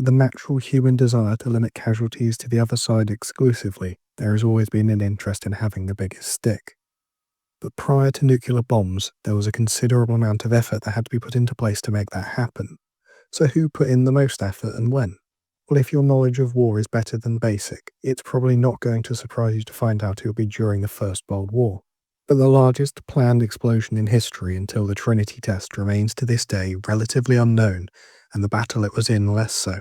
With the natural human desire to limit casualties to the other side exclusively, there has always been an interest in having the biggest stick. But prior to nuclear bombs, there was a considerable amount of effort that had to be put into place to make that happen. So who put in the most effort and when? Well, if your knowledge of war is better than basic, it's probably not going to surprise you to find out it will be during the First World War. But the largest planned explosion in history until the Trinity test remains to this day relatively unknown, and the battle it was in less so.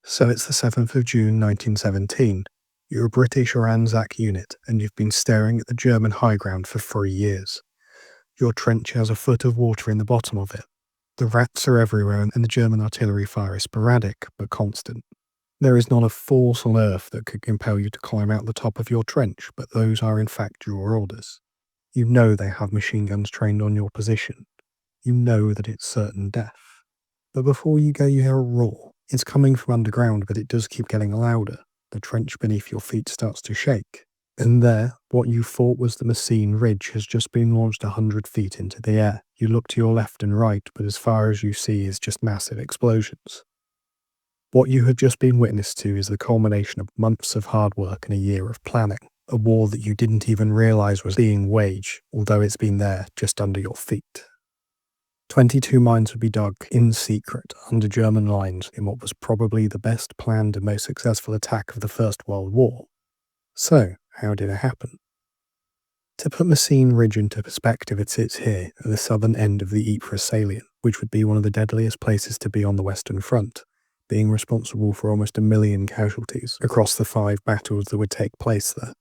So it's the 7th of June 1917. You're a British or Anzac unit, and you've been staring at the German high ground for 3 years. Your trench has a foot of water in the bottom of it. The rats are everywhere, and the German artillery fire is sporadic but constant. There is not a force on earth that could compel you to climb out the top of your trench, but those are in fact your orders. You know they have machine guns trained on your position. You know that it's certain death. But before you go, you hear a roar. It's coming from underground, but it does keep getting louder. The trench beneath your feet starts to shake. And there, what you thought was the Messines ridge has just been launched 100 feet into the air. You look to your left and right, but as far as you see is just massive explosions. What you have just been witness to is the culmination of months of hard work and a year of planning. A war that you didn't even realise was being waged, although it's been there just under your feet. 22 mines would be dug in secret under German lines in what was probably the best planned and most successful attack of the First World War. So, how did it happen? To put Messines Ridge into perspective, it sits here at the southern end of the Ypres salient, which would be one of the deadliest places to be on the Western Front, being responsible for almost 1 million casualties across the 5 battles that would take place there.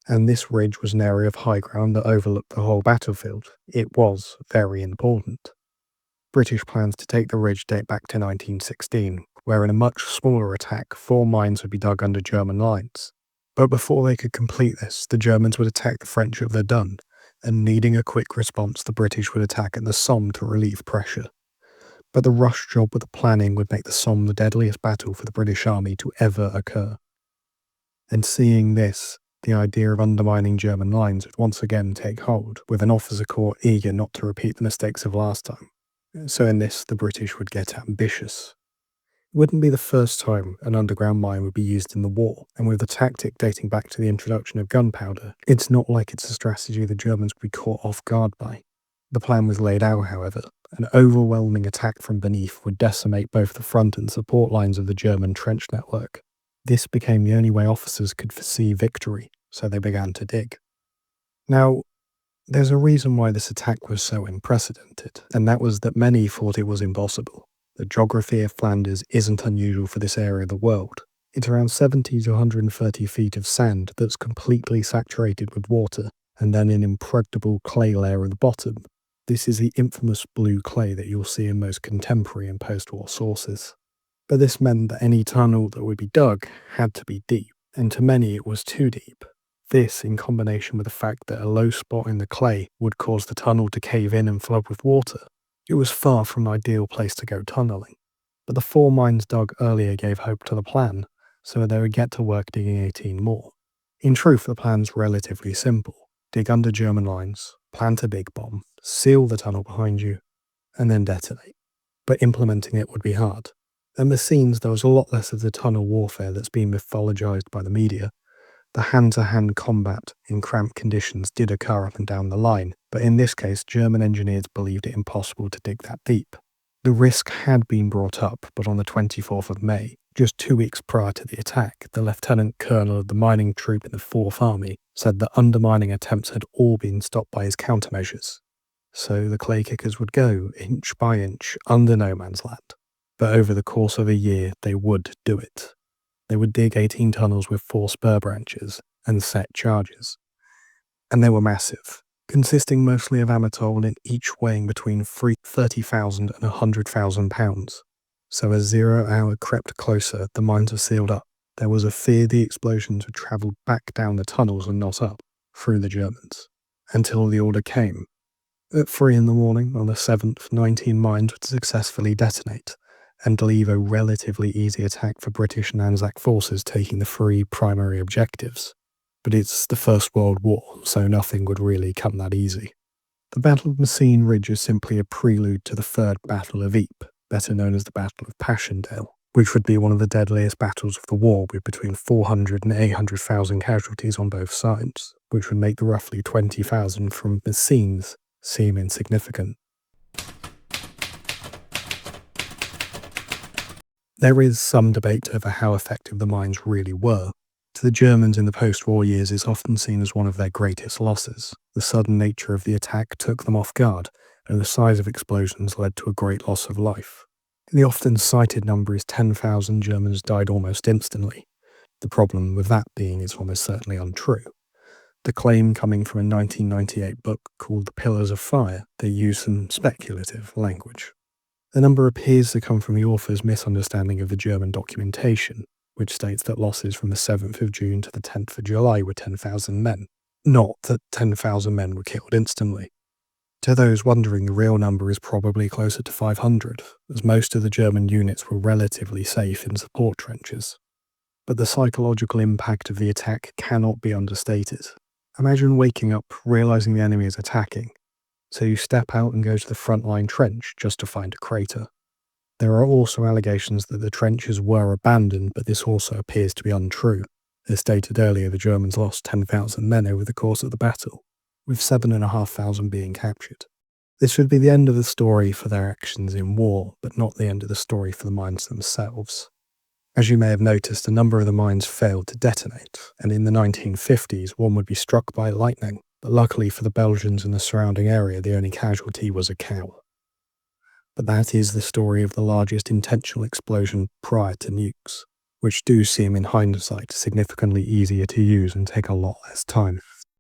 And this ridge was an area of high ground that overlooked the whole battlefield. It was very important. British plans to take the ridge date back to 1916, where in a much smaller attack, 4 mines would be dug under German lines. But before they could complete this, the Germans would attack the French at Verdun, and needing a quick response, the British would attack at the Somme to relieve pressure. But the rush job with the planning would make the Somme the deadliest battle for the British Army to ever occur. And seeing this, the idea of undermining German lines would once again take hold, with an officer corps eager not to repeat the mistakes of last time. So in this, the British would get ambitious. It wouldn't be the first time an underground mine would be used in the war, and with the tactic dating back to the introduction of gunpowder, it's not like it's a strategy the Germans would be caught off guard by. The plan was laid out, however. An overwhelming attack from beneath would decimate both the front and support lines of the German trench network. This became the only way officers could foresee victory, so they began to dig. Now, there's a reason why this attack was so unprecedented, and that was that many thought it was impossible. The geography of Flanders isn't unusual for this area of the world. It's around 70 to 130 feet of sand that's completely saturated with water, and then an impregnable clay layer at the bottom. This is the infamous blue clay that you'll see in most contemporary and post-war sources. But this meant that any tunnel that would be dug had to be deep, and to many it was too deep. This, in combination with the fact that a low spot in the clay would cause the tunnel to cave in and flood with water, it was far from an ideal place to go tunnelling. But the 4 mines dug earlier gave hope to the plan, so they would get to work digging 18 more. In truth, the plan's relatively simple. Dig under German lines, plant a big bomb, seal the tunnel behind you, and then detonate. But implementing it would be hard. At Messines, there was a lot less of the tunnel warfare that's been mythologized by the media. The hand-to-hand combat in cramped conditions did occur up and down the line, but in this case, German engineers believed it impossible to dig that deep. The risk had been brought up, but on the 24th of May, just 2 weeks prior to the attack, the lieutenant colonel of the mining troop in the 4th Army said that undermining attempts had all been stopped by his countermeasures. So the clay kickers would go, inch by inch, under no man's land. But over the course of a year, they would do it. They would dig 18 tunnels with 4 spur branches and set charges. And they were massive, consisting mostly of amatol and each weighing between 30,000 and 100,000 pounds. So as 0 hour crept closer, the mines were sealed up. There was a fear the explosions would travel back down the tunnels and not up, through the Germans, until the order came. At 3 in the morning on the 7th, 19 mines would successfully detonate, and leave a relatively easy attack for British and Anzac forces taking the 3 primary objectives. But it's the First World War, so nothing would really come that easy. The Battle of Messines Ridge is simply a prelude to the Third Battle of Ypres, better known as the Battle of Passchendaele, which would be one of the deadliest battles of the war, with between 400 and 800,000 casualties on both sides, which would make the roughly 20,000 from Messines seem insignificant. There is some debate over how effective the mines really were. To the Germans in the post-war years is often seen as one of their greatest losses. The sudden nature of the attack took them off guard, and the size of explosions led to a great loss of life. The often cited number is 10,000 Germans died almost instantly. The problem with that being it's almost certainly untrue. The claim coming from a 1998 book called The Pillars of Fire, they use some speculative language. The number appears to come from the author's misunderstanding of the German documentation, which states that losses from the 7th of June to the 10th of July were 10,000 men, not that 10,000 men were killed instantly. To those wondering, the real number is probably closer to 500, as most of the German units were relatively safe in support trenches. But the psychological impact of the attack cannot be understated. Imagine waking up, realizing the enemy is attacking, so you step out and go to the frontline trench just to find a crater. There are also allegations that the trenches were abandoned, but this also appears to be untrue. As stated earlier, the Germans lost 10,000 men over the course of the battle, with 7,500 being captured. This would be the end of the story for their actions in war, but not the end of the story for the mines themselves. As you may have noticed, a number of the mines failed to detonate, and in the 1950s one would be struck by lightning, but luckily for the Belgians and the surrounding area, the only casualty was a cow. But that is the story of the largest intentional explosion prior to nukes, which do seem in hindsight significantly easier to use and take a lot less time.